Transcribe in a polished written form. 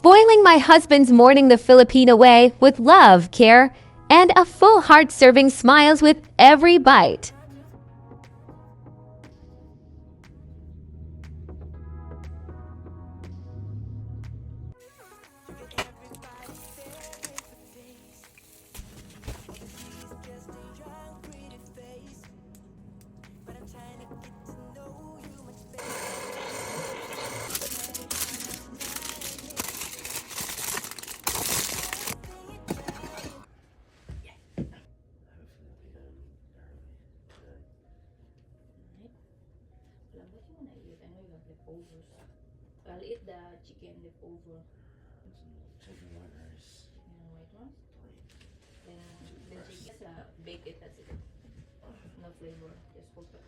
Spoiling my husband's morning the Filipino way with love, care, and a full heart serving smiles with every bite. Lambat mo na eat. I know you have leftovers. I'll eat the chicken leftover. Chicken white rice. Yung white ones. Then chicken bake it. That's it. No flavor. Just cook it.